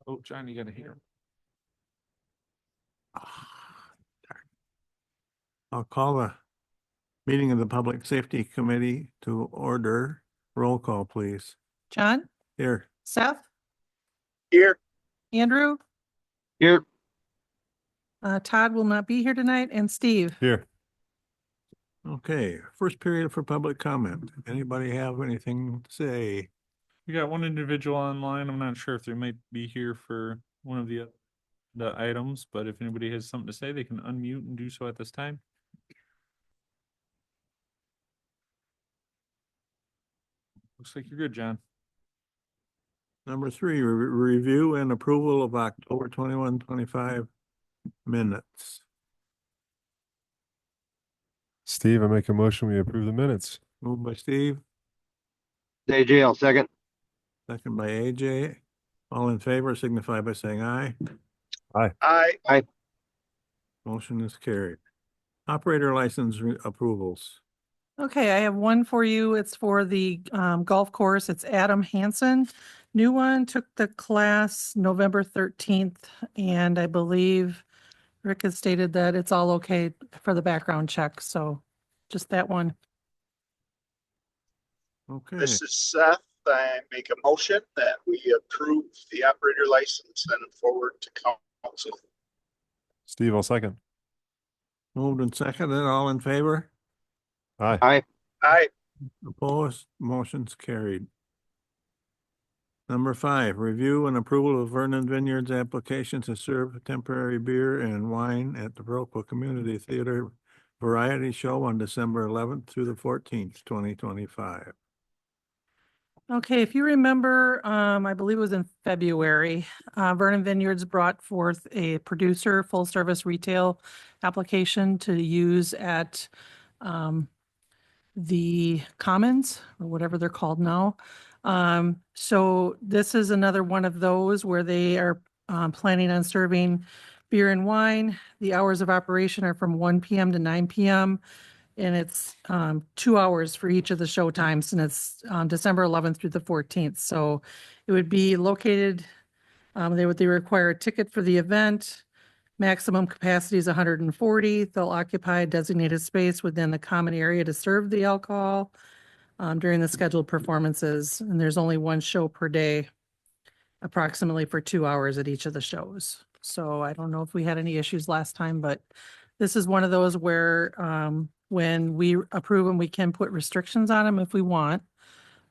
Oh, John, you gotta hear. I'll call the meeting of the Public Safety Committee to order. Roll call, please. John, Here. Seth, Here. Andrew, Here. Todd will not be here tonight, and Steve. Here. Okay, first period for public comment. Anybody have anything to say? We got one individual online. I'm not sure if they might be here for one of the items, but if anybody has something to say, they can unmute and do so at this time. Looks like you're good, John. Number 3, review and approval of October 21, 25 minutes. Steve, I make a motion, we approve the minutes. Moved by Steve, AJ, I'll second. second by AJ. All in favor signify by saying aye. Aye. Motion is carried. Operator license approvals. Okay, I have one for you. It's for the golf course. It's Adam Hansen. New one, took the class November 13th, and I believe Rick has stated that it's all okay for the background check, so just that one. Okay, This is Seth. I make a motion that we approve the operator license and forward to council. Steve, I'll second. moved and seconded. All in favor? Aye. Aye. Opposed? Motion's carried. Number 5, review and approval of Vernon Vineyards application to serve temporary beer and wine at the Viroqua Community Theater Variety Show on December 11th through the 14th, 2025. Okay, if you remember, I believe it was in February, Vernon Vineyards brought forth a producer full service retail application to use at the Commons or whatever they're called now. So this is another one of those where they are planning on serving beer and wine. The hours of operation are from 1 p.m. to 9 p.m. And it's 2 hours for each of the show times, and it's December 11th through the 14th. So it would be located, they require a ticket for the event. Maximum capacity is 140. They'll occupy a designated space within the common area to serve the alcohol during the scheduled performances. And there's only one show per day, approximately for 2 hours at each of the shows. So I don't know if we had any issues last time, but this is one of those where when we approve them, we can put restrictions on them if we want.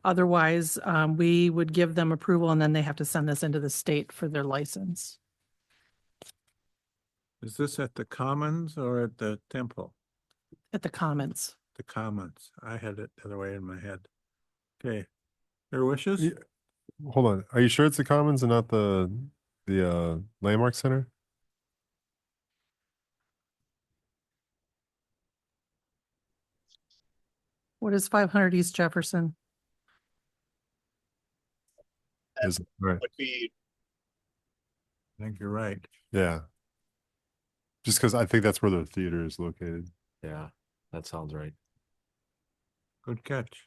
Otherwise, we would give them approval and then they have to send this into the state for their license. Is this at the Commons or at the Temple? At the Commons. The Commons. I had it the other way in my head. Okay. Your wishes? Yeah. Hold on. Are you sure it's the Commons and not the Landmark Center? What is 500 East Jefferson? Is right. Would be I think you're right. Yeah. Just because I think that's where the theater is located. Yeah, that sounds right. Good catch.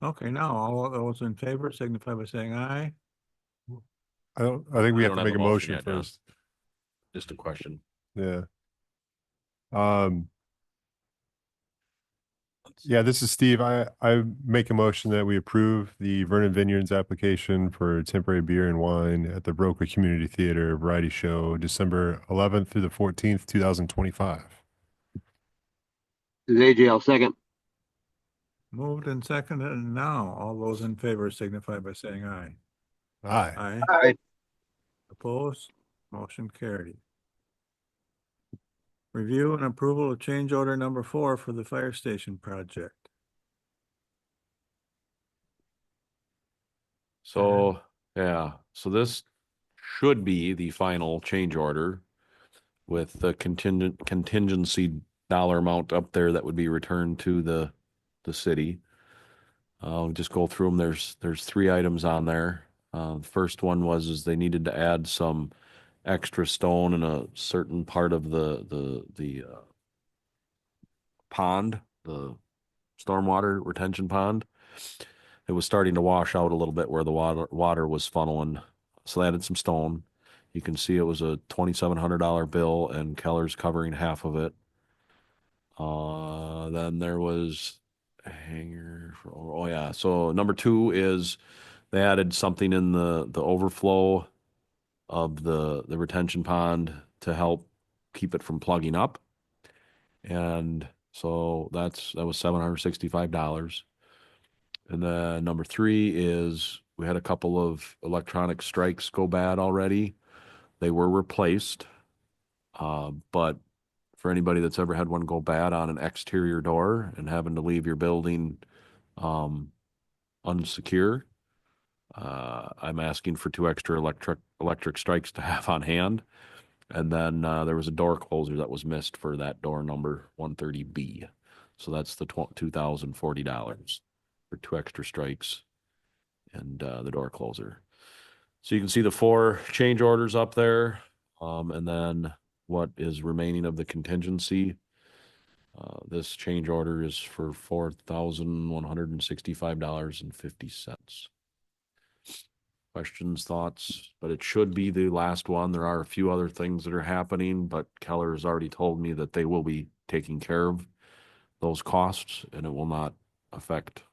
Okay, now all those in favor signify by saying aye. I think we I have don't to have make a a motion motion yet, John. first. Just a question. Yeah. Yeah, this is Steve. I make a motion that we approve the Vernon Vineyards application for temporary beer and wine at the Viroqua Community Theater Variety Show, December 11th through the 14th, 2025. This is AJ, I'll second. Moved and seconded, and now all those in favor signify by saying aye. Aye. Aye. Aye. Opposed? Motion carried. Review and approval of change order number 4 for the fire station project. So, yeah, so this should be the final change order with the contingency dollar amount up there that would be returned to the city. Just go through them. There's 3 items on there. The first one was they needed to add some extra stone in a certain part of the pond, the stormwater retention pond. It was starting to wash out a little bit where the water was funneling so they added some stone. You can see it was a $2,700 bill and Keller's covering half of it. Then there was a hanger for, oh yeah, so number 2 is they added something in the overflow of the retention pond to help keep it from plugging up. And so that was $765. And then number 3 is we had a couple of electronic strikes go bad already. They were replaced. But for anybody that's ever had one go bad on an exterior door and having to leave your building unsecure, I'm asking for 2 extra electric strikes to have on hand. And then there was a door closer that was missed for that door number 130B. So that's the $2,040 for 2 extra strikes and the door closer. So you can see the 4 change orders up there. And then what is remaining of the contingency. This change order is for $4,165.50. Questions, thoughts, but it should be the last one. There are a few other things that are happening, but Keller has already told me that they will be taking care of those costs and it will not affect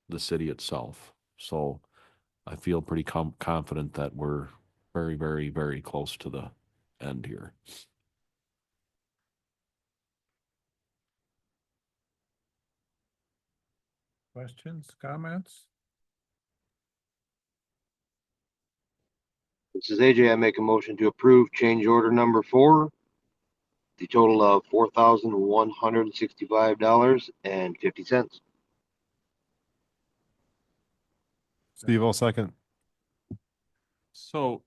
the city itself. So I feel pretty confident that we're very, very, very close to the end here. Questions, comments? This is AJ. I make a motion to approve change order number 4. The total of $4,165.50. Steve, I'll second. So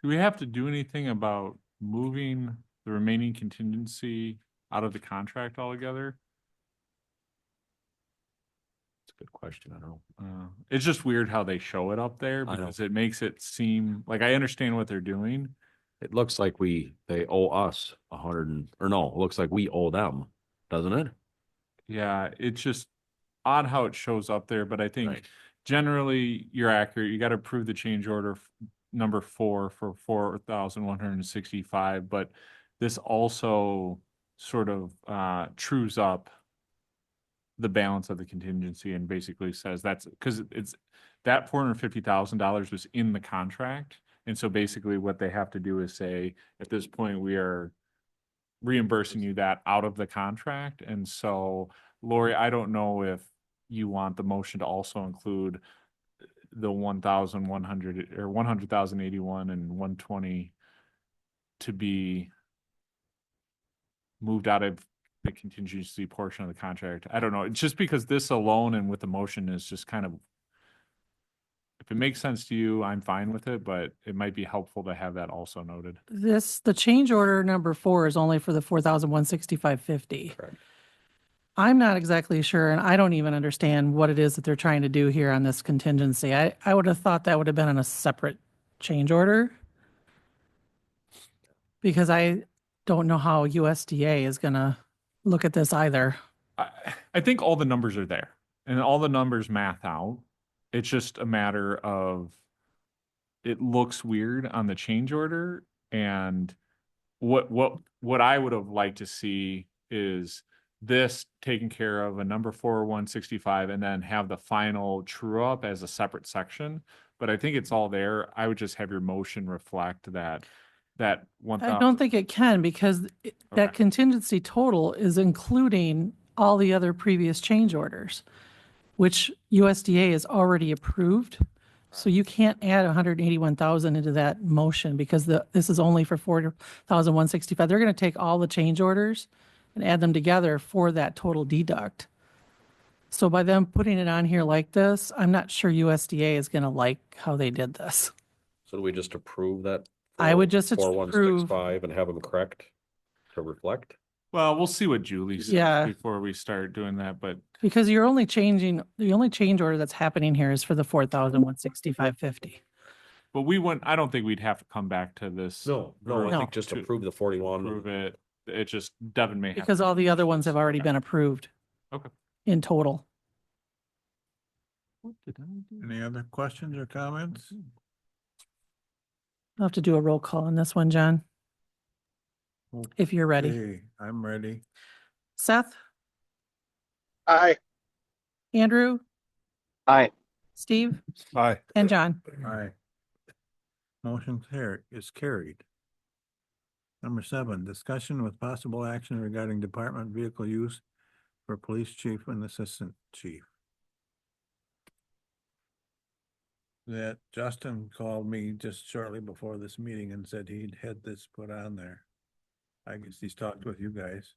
do we have to do anything about moving the remaining contingency out of the contract altogether? It's a good question. I don't know. It's just weird how they show it up there I know. because it makes it seem like I understand what they're doing. It looks like they owe us it looks like we owe them, doesn't it? Yeah, it's just odd how it shows up there, but I think Right. generally you're accurate. You got to approve the change order number 4 for 4,165, but this also sort of trues up the balance of the contingency and basically says that's because it's that $450,000 was in the contract. And so basically what they have to do is say, at this point, we are reimbursing you that out of the contract. And so, Lori, I don't know if you want the motion to also include the 1,100 or 100,081 and 120 to be moved out of the contingency portion of the contract. I don't know. It's just because this alone and with the motion is just kind of, if it makes sense to you, I'm fine with it, but it might be helpful to have that also noted. The change order number 4 is only for the 4,165.50. Correct. I'm not exactly sure, and I don't even understand what it is that they're trying to do here on this contingency. I would have thought that would have been on a separate change order. Because I don't know how USDA is gonna look at this either. I think all the numbers are there and all the numbers math out. It's just a matter of it looks weird on the change order. And what I would have liked to see is this taken care of a number 4,165 and then have the final true up as a separate section. But I think it's all there. I would just have your motion reflect that 1,000. I don't think it can because that Okay. contingency total is including all the other previous change orders, which USDA has already approved. So you can't add 181,000 into that motion because this is only for 4,165. They're going to take all the change orders and add them together for that total deduct. So by them putting it on here like this, I'm not sure USDA is going to like how they did this. So do we just approve that? I would just 4,165 and have them correct to reflect? Well, we'll see what Julie says Yeah. before we start doing that, but Because the only change order that's happening here is for the 4,165.50. but I don't think we'd have to come back to this. No, I No. think just To approve the 41. approve it. It just, Devin may have. Because to- all the other ones have already been approved. Okay. In total. Any other questions or comments? I'll have to do a roll call on this one, John, if you're ready. Okay, I'm ready. Seth, Aye. Andrew, Aye. Steve, Aye. and John. Aye. Motion is carried. Number 7, discussion with possible action regarding department vehicle use for police chief and assistant chief. That Justin called me just shortly before this meeting and said he'd had this put on there. I guess he's talked with you guys.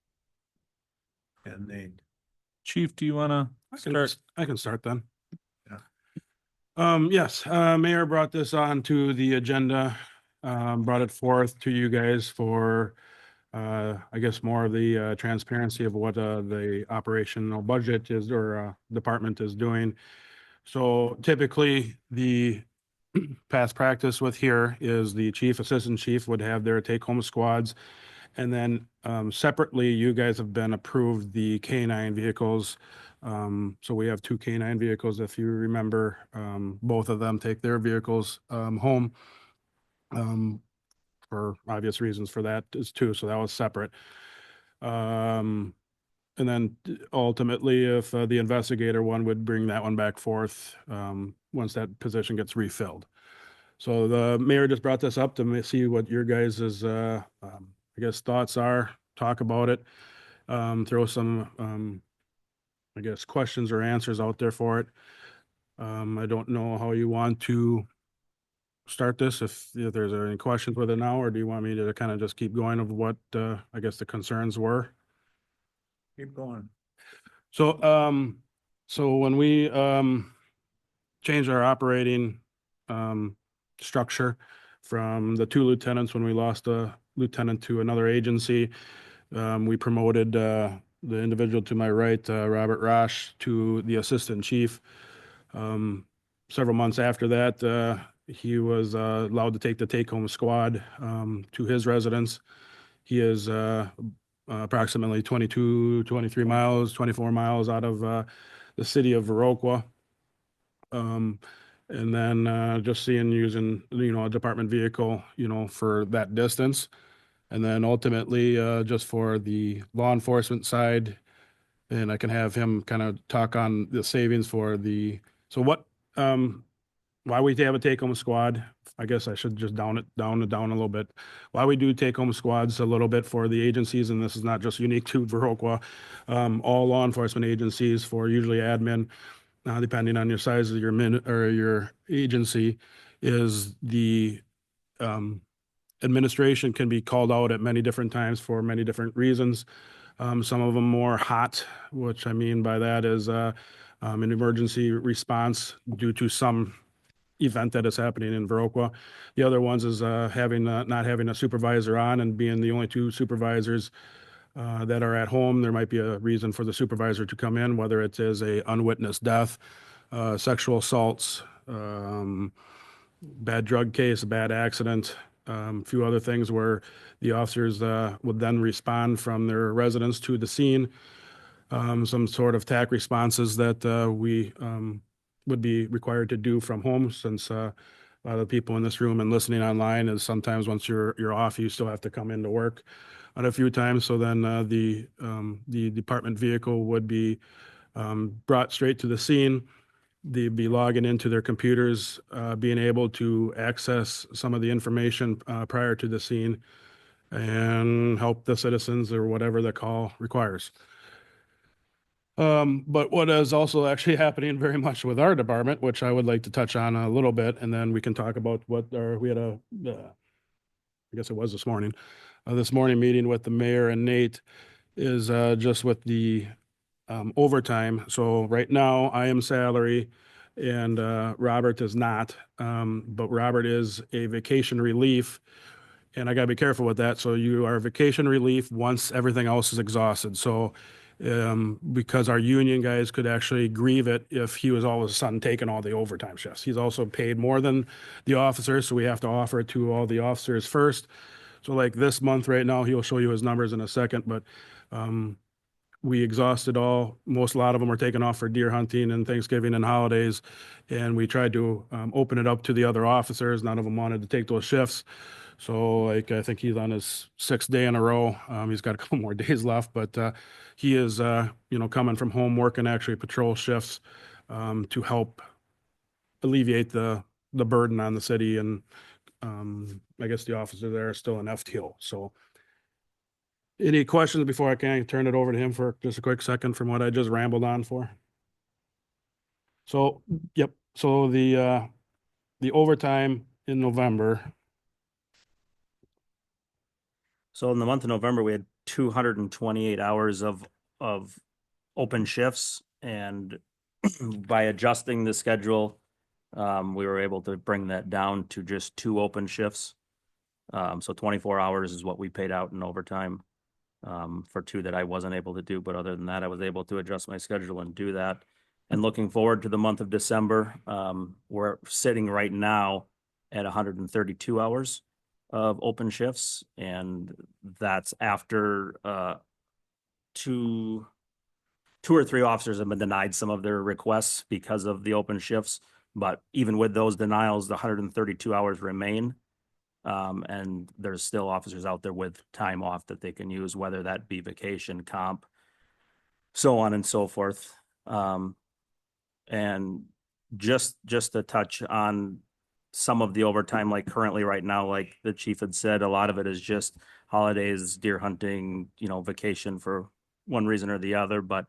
And Nate. Chief, do you wanna start? I can start then. Yeah. Yes, Mayor brought this on to the agenda, brought it forth to you guys for, I guess more of the, transparency of what, the operational budget is or, department is doing. So typically, the past practice with here is the chief, assistant chief would have their take-home squads. And then separately, you guys have been approved the K-9 vehicles. So we have 2 K-9 vehicles, if you remember. Both of them take their vehicles home. For obvious reasons for that is too, so that was separate. And then ultimately, if the investigator one would bring that one back forth once that position gets refilled. So the mayor just brought this up to see what your guys' I guess thoughts are, talk about it, throw some I guess questions or answers out there for it. I don't know how you want to start this, if there's any questions with it now, or do you want me to kind of just keep going of what I guess the concerns were? Keep going. So, so when we, changed our operating, structure from the 2 lieutenants, when we lost a lieutenant to another agency, we promoted, the individual to my right, Robert Rosh, to the assistant chief. Several months after that, he was, allowed to take the take-home squad, to his residence. He is, approximately 22, 23 miles, 24 miles out of the city of Viroqua. And then just seeing using, a department vehicle, for that distance. And then ultimately, just for the law enforcement side, and I can have him kind of talk on the savings for so what, why we have a take-home squad. I guess I should just down a little bit. Why we do take-home squads a little bit for the agencies, and this is not just unique to Viroqua, all law enforcement agencies for usually admin, depending on your size of your or your agency, is the administration can be called out at many different times for many different reasons. Some of them more hot, which I mean by that is an emergency response due to some event that is happening in Viroqua. The other ones is not having a supervisor on and being the only 2 supervisors that are at home. There might be a reason for the supervisor to come in, whether it is a unwitnessed death, sexual assaults, bad drug case, a bad accident, a few other things where the officers would then respond from their residence to the scene. Some sort of TAC responses that we would be required to do from home, since a lot of the people in this room and listening online is sometimes once you're off, you still have to come into work on a few times. So then the department vehicle would be brought straight to the scene. They'd be logging into their computers, being able to access some of the information prior to the scene and help the citizens or whatever the call requires. But what is also actually happening very much with our department, which I would like to touch on a little bit, and then we can talk about we had I guess it was this morning meeting with the mayor and Nate, is just with the overtime. So right now I am salary and Robert is not, but Robert is a vacation relief. And I gotta be careful with that. So you are vacation relief once everything else is exhausted. So because our union guys could actually grieve it if he was all of a sudden taking all the overtime shifts. He's also paid more than the officers, so we have to offer it to all the officers first. So like this month right now, he'll show you his numbers in a second, but we exhausted a lot of them are taken off for deer hunting and Thanksgiving and holidays. And we tried to open it up to the other officers. None of them wanted to take those shifts. So like, I think he's on his 6th day in a row. He's got a couple more days left, but he is, coming from home working actually patrol shifts to help alleviate the burden on the city. And I guess the officer there is still an FTO. So any questions before I can turn it over to him for just a quick second from what I just rambled on for? So, yep. So the overtime in November. So in the month of November, we had 228 hours of open shifts, and by adjusting the schedule, we were able to bring that down to just 2 open shifts. So 24 hours is what we paid out in overtime for 2 that I wasn't able to do. But other than that, I was able to adjust my schedule and do that. And looking forward to the month of December, we're sitting right now at 132 hours of open shifts, and that's after 2 or 3 officers have been denied some of their requests because of the open shifts. But even with those denials, the 132 hours remain. And there's still officers out there with time off that they can use, whether that be vacation, comp, so on and so forth. And just to touch on some of the overtime, like currently right now, like the chief had said, a lot of it is just holidays, deer hunting, vacation for one reason or the other. But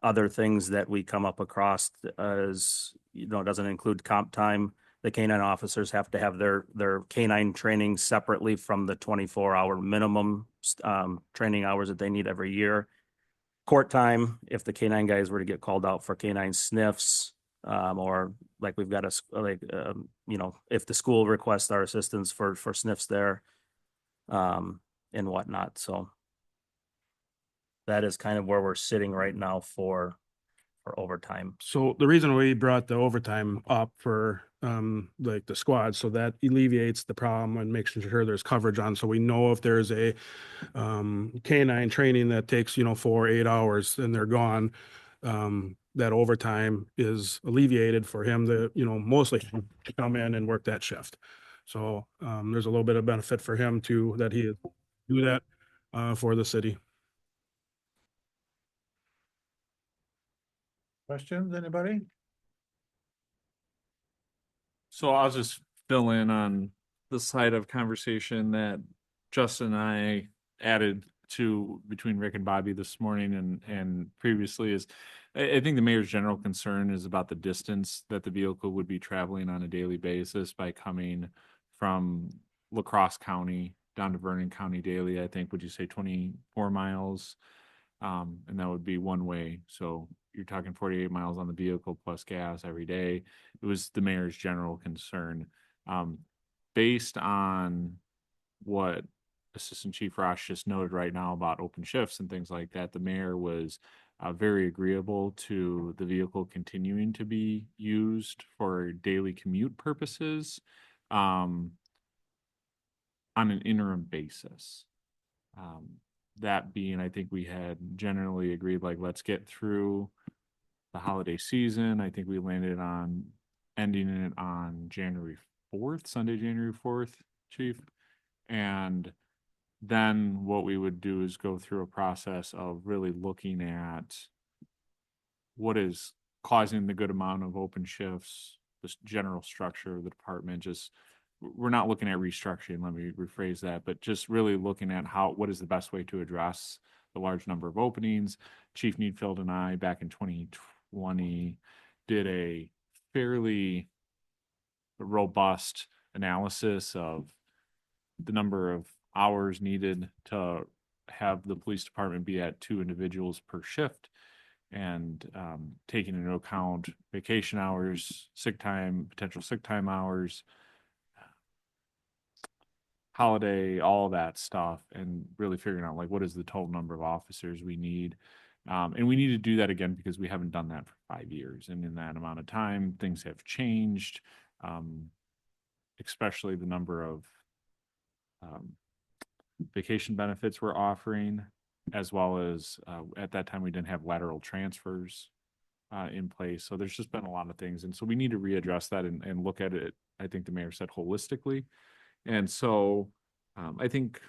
other things that we come up across as, doesn't include comp time. The canine officers have to have their canine training separately from the 24-hour minimum training hours that they need every year. Court time, if the canine guys were to get called out for canine sniffs, or like we've got if the school requests our assistance for sniffs there, and whatnot. So that is kind of where we're sitting right now for overtime. So the reason we brought the overtime up for like the squad, so that alleviates the problem and makes sure there's coverage on. So we know if there's a canine training that takes 4 or 8 hours and they're gone, that overtime is alleviated for him to mostly come in and work that shift. So there's a little bit of benefit for him too, that he do that for the city. Questions, anybody? So I'll just fill in on the side of conversation that Justin and I added to between Rick and Bobby this morning and previously is I think the mayor's general concern is about the distance that the vehicle would be traveling on a daily basis by coming from La Crosse County down to Vernon County daily. I think, would you say 24 miles? And that would be one way. So you're talking 48 miles on the vehicle plus gas every day. It was the mayor's general concern. Based on what Assistant Chief Ross just noted right now about open shifts and things like that, the mayor was very agreeable to the vehicle continuing to be used for daily commute purposes on an interim basis. That being, I think we had generally agreed, like, let's get through the holiday season. I think we landed on ending it on January 4th, Sunday, January 4th, Chief. And then what we would do is go through a process of really looking at what is causing the good amount of open shifts, the general structure of the department. Just, we're not looking at restructuring, let me rephrase that, but just really looking at what is the best way to address the large number of openings. Chief Needfield and I, back in 2020, did a fairly robust analysis of the number of hours needed to have the police department be at 2 individuals per shift, and taking into account vacation hours, sick time, potential sick time hours, holiday, all that stuff, and really figuring out, like, what is the total number of officers we need. And we need to do that again because we haven't done that for 5 years. And in that amount of time, things have changed, especially the number of vacation benefits we're offering. as well as, at that time, we didn't have lateral transfers in place. So there's just been a lot of things. And so we need to readdress that and look at it, I think the mayor said holistically. And so I think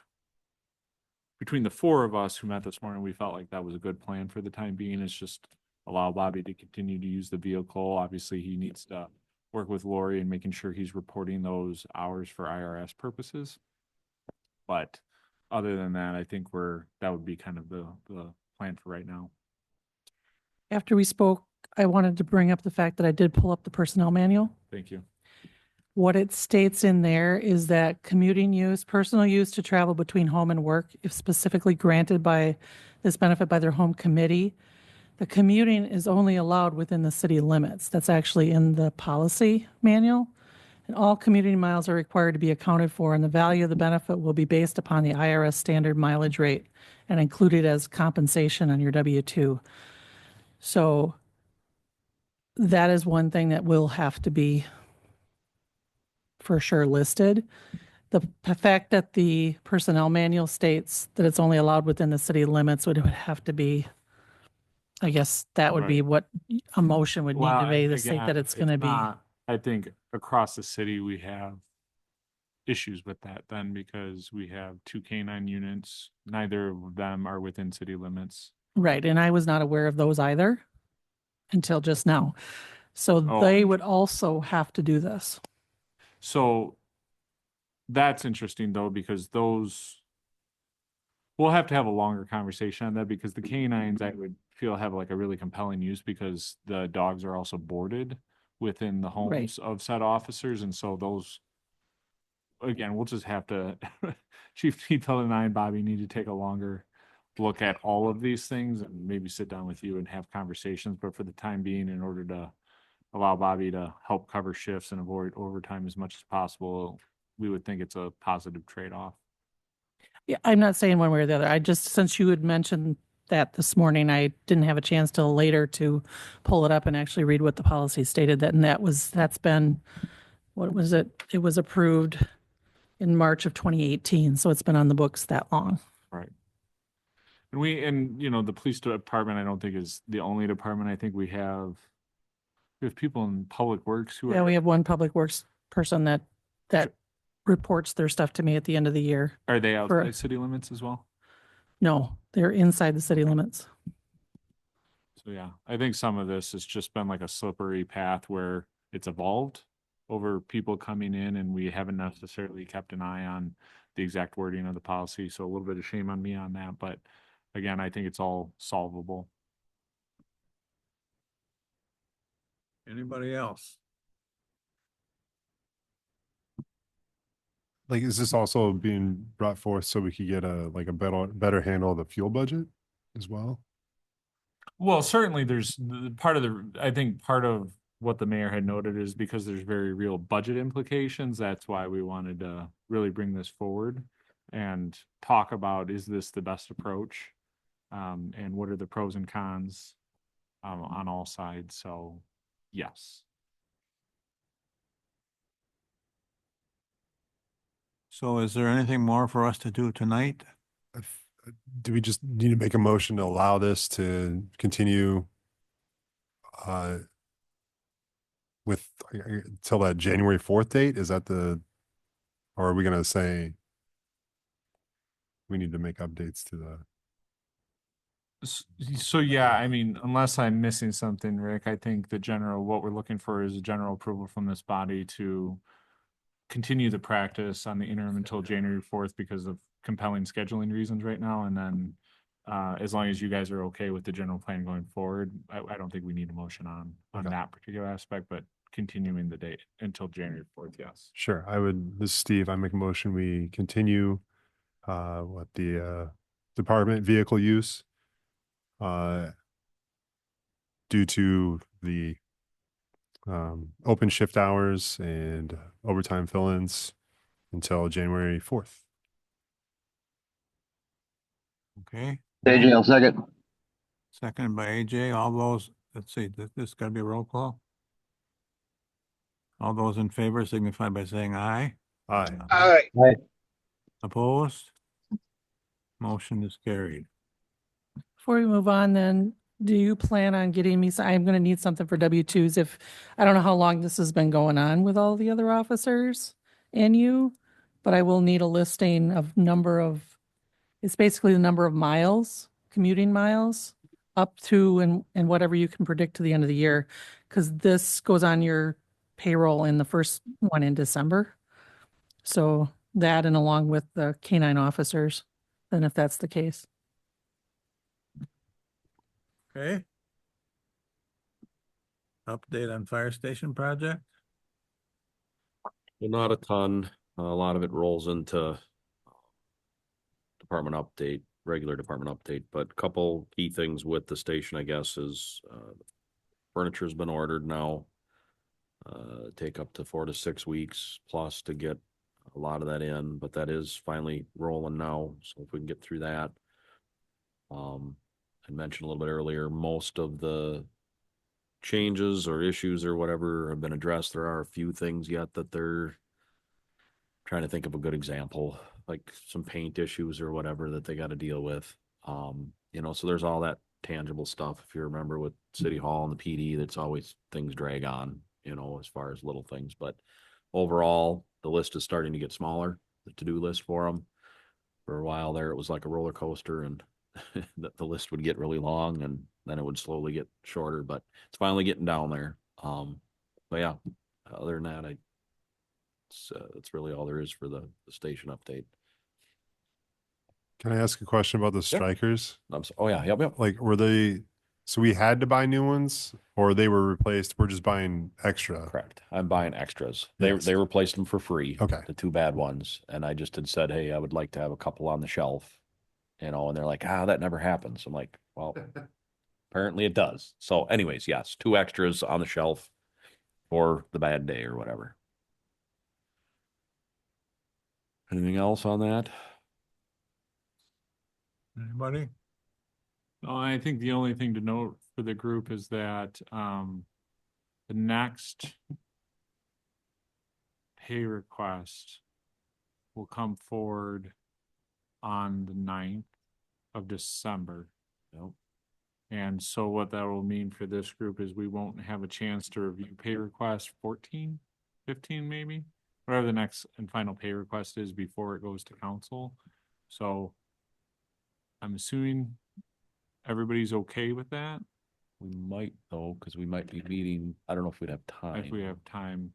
between the four of us who met this morning, we felt like that was a good plan for the time being. It's just allow Bobby to continue to use the vehicle. Obviously, he needs to work with Lori and making sure he's reporting those hours for IRS purposes. But other than that, I think that would be kind of the plan for right now. After we spoke, I wanted to bring up the fact that I did pull up the personnel manual. Thank you. What it states in there is that commuting use, personal use to travel between home and work, if specifically granted by this benefit by their home committee, the commuting is only allowed within the city limits. That's actually in the policy manual. And all commuting miles are required to be accounted for, and the value of the benefit will be based upon the IRS standard mileage rate and included as compensation on your W-2. So that is one thing that will have to be for sure listed. The fact that the personnel manual states that it's only allowed within the city limits would have to be, I guess that would be Right. what a motion would need Well, to be to again, state that it's going to be. not- I think across the city, we have issues with that then because we have 2 canine units. Neither of them are within city limits. Right, and I was not aware of those either until just now. So Oh. they would also have to do this. So that's interesting though, because we'll have to have a longer conversation on that because the canines I would feel have like a really compelling use because the dogs are also boarded within the homes of said officers. And so those, again, we'll just have to, Chief Tito and I and Bobby need to take a longer look at all of these things and maybe sit down with you and have conversations. But for the time being, in order to allow Bobby to help cover shifts and avoid overtime as much as possible, we would think it's a positive trade-off. Yeah, I'm not saying one way or the other. I just, since you had mentioned that this morning, I didn't have a chance till later to pull it up and actually read what the policy stated that, and that's been, what was it? It was approved in March of 2018. So it's been on the books that long. Right. And the police department, I don't think is the only department. I think we have people in public works who Yeah, are, we have one public works person that reports their stuff to me at the end of the year. are they for- outside city limits as well? No, they're inside the city limits. So yeah, I think some of this has just been like a slippery path where it's evolved over people coming in and we haven't necessarily kept an eye on the exact wording of the policy. So a little bit of shame on me on that, but again, I think it's all solvable. Anybody else? Like, is this also being brought forth so we could get a better handle of the fuel budget as well? Well, certainly there's I think part of what the mayor had noted is because there's very real budget implications. That's why we wanted to really bring this forward and talk about, is this the best approach? And what are the pros and cons on all sides? So yes. So is there anything more for us to do tonight? Do we just need to make a motion to allow this to continue with till that January 4th date? Is that or are we gonna say we need to make updates to the? So yeah, I mean, unless I'm missing something, Rick, I think what we're looking for is a general approval from this body to continue the practice on the interim until January 4th because of compelling scheduling reasons right now. And then as long as you guys are okay with the general plan going forward, I don't think we need a motion on Okay. that particular aspect, but continuing the date until January 4th, yes. Sure, this is Steve. I make a motion, we continue the department vehicle use due to the open shift hours and overtime fill-ins until January 4th. Okay, AJ, I'll second. seconded by AJ. All those, let's see, this gotta be a roll call. All those in favor signify by saying aye. Aye. Aye. Opposed? Motion is carried. Before we move on, then, do you plan on getting me, I'm gonna need something for W-2s if, I don't know how long this has been going on with all the other officers and you, but I will need a listing of number of, it's basically the number of miles, commuting miles, up to and whatever you can predict to the end of the year, because this goes on your payroll in the first one in December. So that and along with the K-9 officers, then if that's the case. Okay. Update on fire station project? Well, not a ton. A lot of it rolls into department update, regular department update, but a couple key things with the station, I guess, is furniture's been ordered now. Take up to 4 to 6 weeks plus to get a lot of that in, but that is finally rolling now. So if we can get through that. I mentioned a little bit earlier, most of the changes or issues or whatever have been addressed. There are a few things yet that they're trying to think of a good example, like some paint issues or whatever that they got to deal with. So there's all that tangible stuff. If you remember with City Hall and the PD, that's always things drag on, as far as little things. But overall, the list is starting to get smaller, the to-do list for them. For a while there, it was like a roller coaster, and the list would get really long and then it would slowly get shorter, but it's finally getting down there. But yeah, other than that, it's really all there is for the station update. Can I ask a question about the strikers? Oh yeah, yep. Like, so we had to buy new ones or they were replaced? We're just buying extra? Correct. I'm buying extras. Yes. They replaced them for free. Okay. The 2 bad ones. And I just had said, hey, I would like to have a couple on the shelf, and they're like, that never happens. I'm like, well, apparently it does. So anyways, yes, 2 extras on the shelf for the bad day or whatever. Anything else on that? Anybody? I think the only thing to note for the group is that the next pay request will come forward on the 9th of December. Yep. And so what that will mean for this group is we won't have a chance to review pay request 14, 15 maybe, whatever the next and final pay request is before it goes to council. So I'm assuming everybody's okay with that. We might though, because we might be meeting. I don't know if we'd have time. If we have time.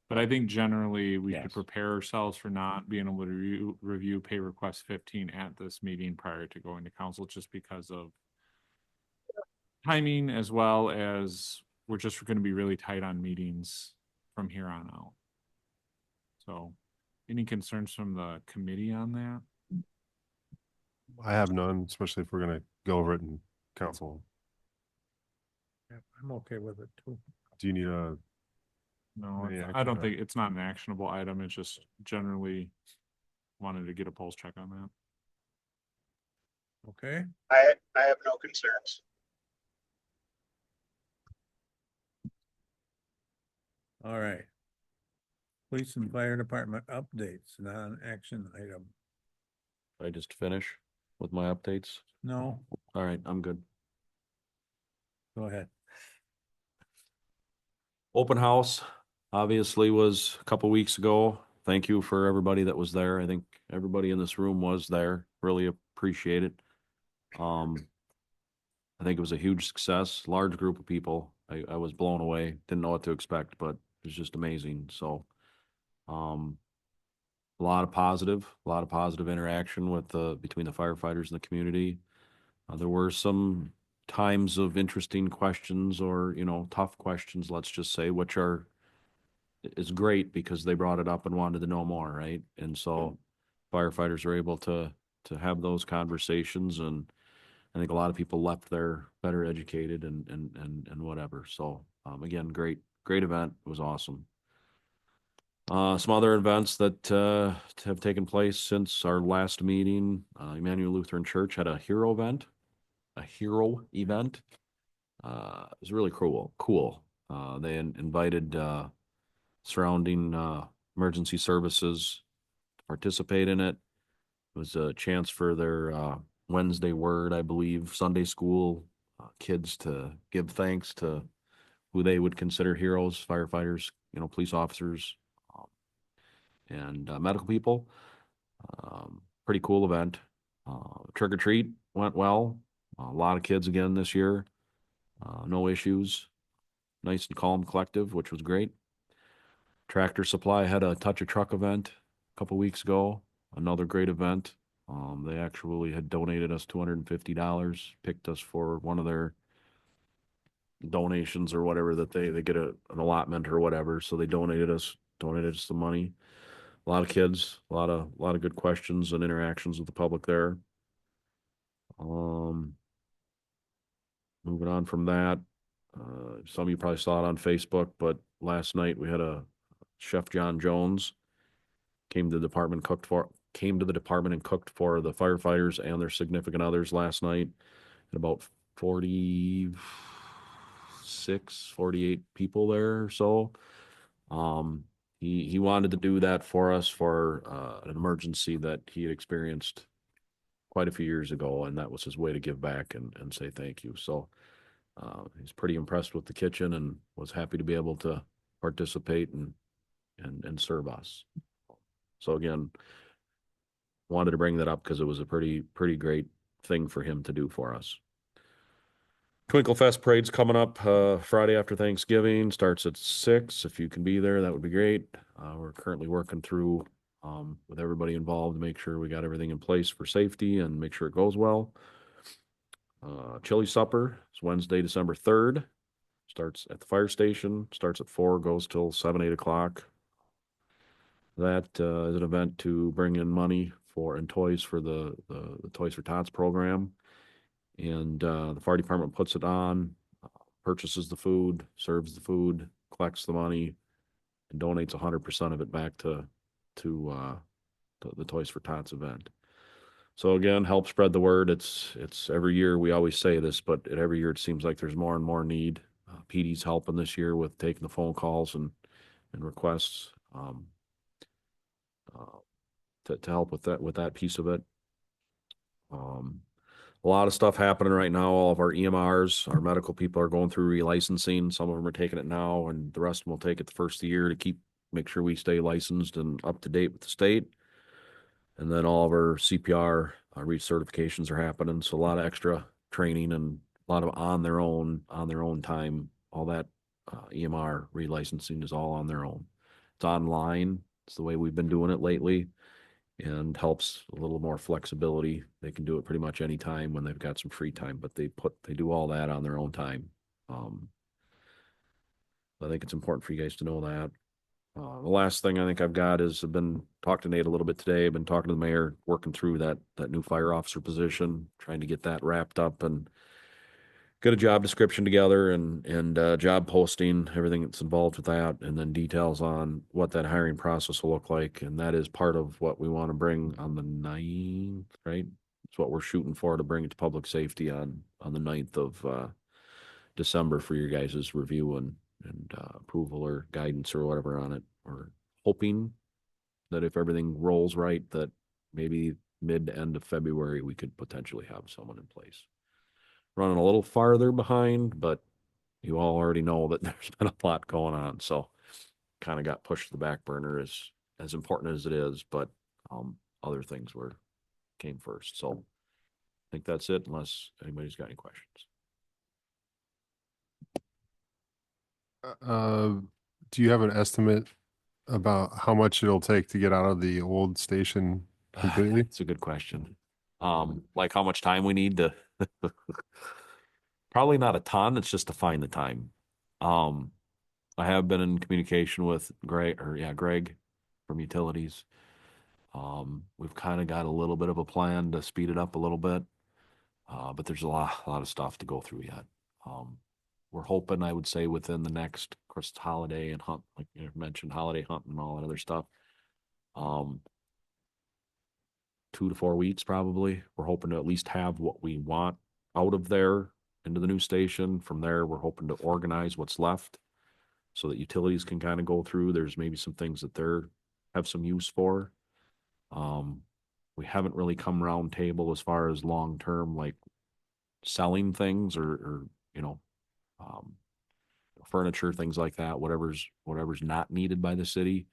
But I think generally we should Yes. prepare ourselves for not being able to review pay request 15 at this meeting prior to going to council, just because of timing, as well as we're just going to be really tight on meetings from here on out. So any concerns from the committee on that? I have none, especially if we're gonna go over it in council. Yeah, I'm okay with it too. Do you need a, No, Any I action don't on think it's not an actionable item. It's just generally wanted to get a pulse check on that. Okay, I have no concerns. all right. Police and fire department updates, non-action item. I just finish with my updates. No, All right, I'm good. go ahead. Open house obviously was a couple weeks ago. Thank you for everybody that was there. I think everybody in this room was there. Really appreciate it. I think it was a huge success, large group of people. I was blown away. Didn't know what to expect, but it was just amazing. So, a lot of positive interaction with between the firefighters and the community. There were some times of interesting questions or, tough questions, let's just say, which is great because they brought it up and wanted to know more, right? And so firefighters are able to have those conversations, and I think a lot of people left there better educated and whatever. So, again, great event. It was awesome. Some other events that have taken place since our last meeting. Emmanuel Lutheran Church had a hero event. It was really cool. They invited surrounding emergency services to participate in it. It was a chance for their Wednesday word, I believe, Sunday school, kids to give thanks to who they would consider heroes, firefighters, police officers, and medical people. Pretty cool event. Trick or treat went well. A lot of kids again this year. No issues. Nice and calm, collective, which was great. Tractor Supply had a Touch a Truck event a couple weeks ago. Another great event. They actually had donated us $250, picked us for one of their donations or whatever that they get an allotment or whatever. So they donated us the money. A lot of kids, a lot of good questions and interactions with the public there. Moving on from that, some of you probably saw it on Facebook, but last night we had a Chef John Jones came to the department and cooked for the firefighters and their significant others last night. And about 48 people there or so. He wanted to do that for us for an emergency that he had experienced quite a few years ago, and that was his way to give back and say thank you. So he's pretty impressed with the kitchen and was happy to be able to participate and serve us. So again, wanted to bring that up because it was a pretty great thing for him to do for us. Twinkle Fest parade's coming up Friday after Thanksgiving. Starts at 6. If you can be there, that would be great. We're currently working through with everybody involved to make sure we got everything in place for safety and make sure it goes well. Chili supper is Wednesday, December 3rd. Starts at the fire station. Starts at 4, goes till 7, 8 o'clock. That is an event to bring in money and toys for the Toys for Tots program. And the fire department puts it on, purchases the food, serves the food, collects the money, and donates 100% of it back to the Toys for Tots event. So again, help spread the word. It's every year we always say this, but every year it seems like there's more and more need. PD's helping this year with taking the phone calls and requests to help with that piece of it. A lot of stuff happening right now. All of our EMRs, our medical people are going through relicensing. Some of them are taking it now, and the rest of them will take it the first of the year to make sure we stay licensed and up to date with the state. And then all of our CPR recertifications are happening. So a lot of extra training and a lot of on their own time. All that EMR relicensing is all on their own. It's online. It's the way we've been doing it lately, and helps a little more flexibility. They can do it pretty much any time when they've got some free time, but they do all that on their own time. I think it's important for you guys to know that. The last thing I think I've got is I've been talking to Nate a little bit today. I've been talking to the mayor, working through that new fire officer position, trying to get that wrapped up and get a job description together and job posting, everything that's involved with that, and then details on what that hiring process will look like. And that is part of what we want to bring on the 9th, right? It's what we're shooting for, to bring it to public safety on the 9th of December for your guys' review and approval or guidance or whatever on it. We're hoping that if everything rolls right, that maybe mid to end of February, we could potentially have someone in place. Running a little farther behind, but you all already know that there's been a lot going on. So kind of got pushed to the back burner as important as it is, but other things came first. So I think that's it, unless anybody's got any questions. Do you have an estimate about how much it'll take to get out of the old station completely? It's a good question. Like how much time we need to probably not a ton. It's just to find the time. I have been in communication with Greg from Utilities. We've kind of got a little bit of a plan to speed it up a little bit. But there's a lot of stuff to go through yet. We're hoping, I would say, within the next, of course, holiday and hunt, like you mentioned, holiday hunt and all that other stuff. 2 to 4 weeks, probably. We're hoping to at least have what we want out of there into the new station. From there, we're hoping to organize what's left so that utilities can kind of go through. There's maybe some things that have some use for. we haven't really come round table as far as long-term, like selling things or, you know, furniture, things like that, whatever's not needed by the city.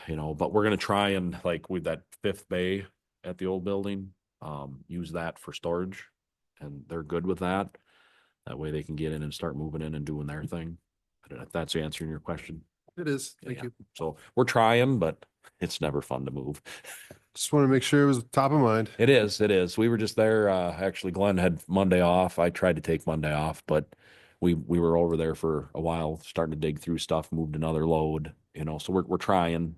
You know, but we're gonna try and like with that fifth bay at the old building, use that for storage. And they're good with that. That way they can get in and start moving in and doing their thing. I don't know if that's answering your question. It is. Yeah. So we're trying, but it's never fun to move. Just want to make sure it was top of mind. It is, it is. We were just there, actually Glenn had Monday off. I tried to take Monday off, but we were over there for a while, starting to dig through stuff, moved another load, you know, so we're trying.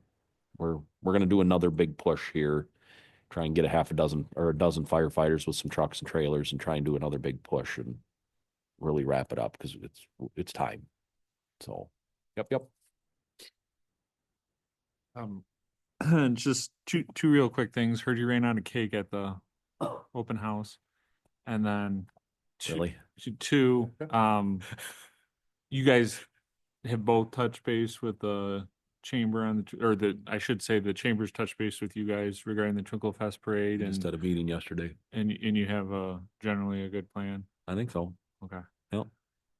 We're gonna do another big push here. Try and get a half a dozen or a dozen firefighters with some trucks and trailers and try and do another big push and really wrap it up because it's time. So, yep. Just two real quick things. Heard you ran out of cake at the open house. And then Really? two, you guys have both touched base with the chamber on I should say the chamber's touched base with you guys regarding the Twinkle Fest parade Just had a meeting yesterday. and you have generally a good plan. I think so. Okay. Yep.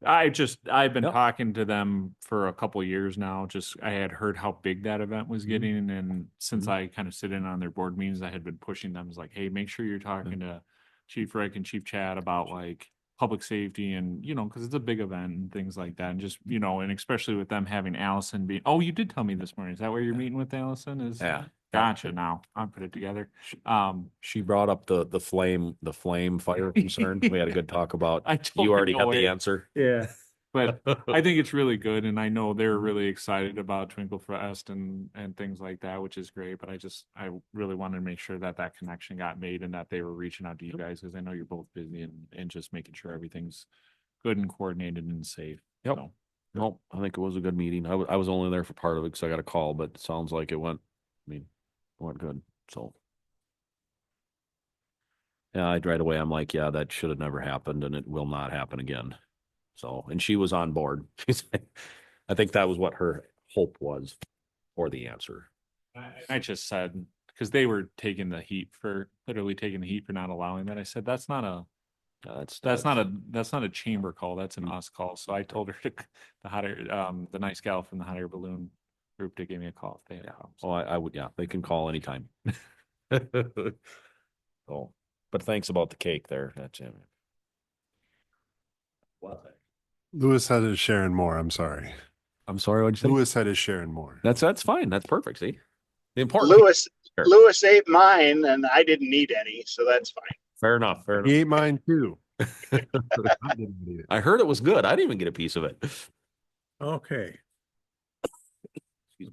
I've been Yep. talking to them for a couple years now. Just I had heard how big that event was getting, and since I kind of sit in on their board meetings, I had been pushing them as like, hey, make sure you're talking to Chief Rick and Chief Chad about like public safety and because it's a big event and things like that, and just and especially with them having Allison being. Oh, you did tell me this morning. Is that where you're meeting with Allison? Is Yeah. Gotcha. Now I'll put it together. She brought up the flame fire concern. We had a good talk about. I totally You already know have the it. answer. Yeah. But I think it's really good, and I know they're really excited about Twinkle Fest and things like that, which is great. But I really wanted to make sure that connection got made and that they were reaching out to you guys because I know you're both busy and just making sure everything's good and coordinated and safe. Yep. So, Nope, I think it was a good meeting. I was only there for part of it because I got a call, but it sounds like it went good. So. Yeah, right away, I'm like, yeah, that should have never happened and it will not happen again. So, and she was on board. I think that was what her hope was for the answer. I just said because they were literally taking the heat for not allowing that. I said that's not a chamber call. That's an us call. So I told her the nice gal from the hot air balloon group to give me a call if they had problems. Oh, I would, yeah, they can call anytime. So, but thanks about the cake there. That's it. Lewis had his Sharon Moore. I'm sorry. I'm sorry, what'd you say? Lewis had his Sharon Moore. That's fine. That's perfect. See, the important. Lewis ate mine and I didn't eat any, so that's fine. Fair enough. He ate mine too. I heard it was good. I didn't even get a piece of it. Okay.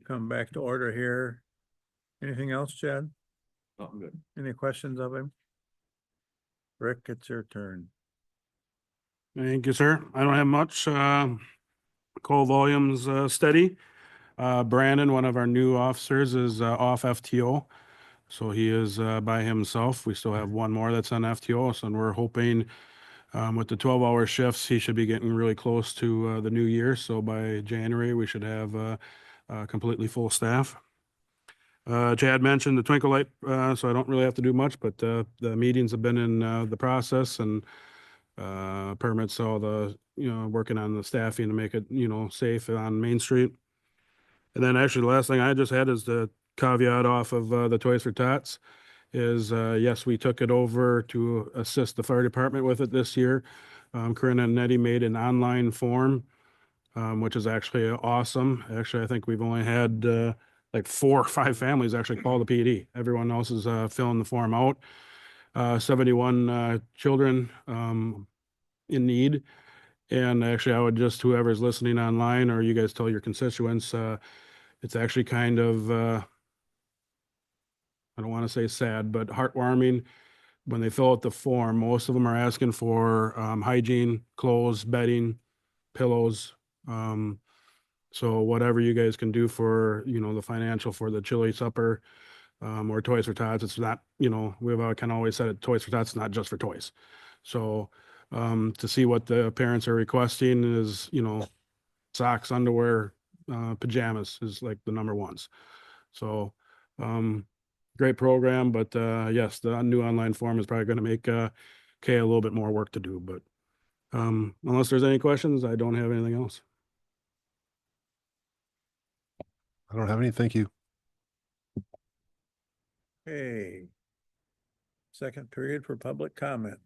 Come back to order here. Anything else, Chad? Oh, I'm good. Any questions of him? Rick, it's your turn. Thank you, sir. I don't have much. Call volumes steady. Brandon, one of our new officers, is off FTO. So he is by himself. We still have one more that's on FTO. So we're hoping with the 12-hour shifts, he should be getting really close to the new year. So by January, we should have completely full staff. Chad mentioned the Twinkle Light, so I don't really have to do much, but the meetings have been in the process and permits, all the, working on the staffing to make it, safe on Main Street. And then actually the last thing I just had is the caveat off of the Toys for Tots is, yes, we took it over to assist the fire department with it this year. Corinna and Nettie made an online form, which is actually awesome. Actually, I think we've only had like 4 or 5 families actually call the PD. Everyone else is filling the form out. 71 children in need. And actually, I would just, whoever's listening online or you guys tell your constituents, it's actually kind of, I don't want to say sad, but heartwarming. When they fill out the form, most of them are asking for hygiene, clothes, bedding, pillows. So whatever you guys can do for, the financial for the chili supper or Toys for Tots, it's not, we've kind of always said it, Toys for Tots is not just for toys. So to see what the parents are requesting is, socks, underwear, pajamas is like the number ones. So great program, but yes, the new online form is probably going to make Kay a little bit more work to do, but unless there's any questions, I don't have anything else. I don't have any. Thank you. Okay. Second period for public comment.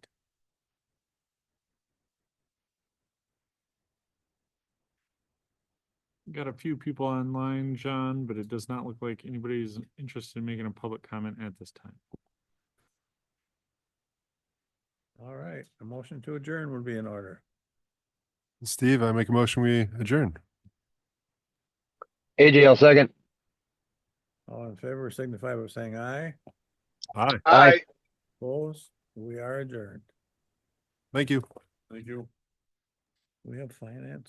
Got a few people online, John, but it does not look like anybody's interested in making a public comment at this time. All right, a motion to adjourn would be in order. Steve, I make a motion, we adjourn. AJ, I'll second. All in favor signify by saying aye. Aye. Aye. Opposed? We are adjourned. Thank you. Thank you. We have finance.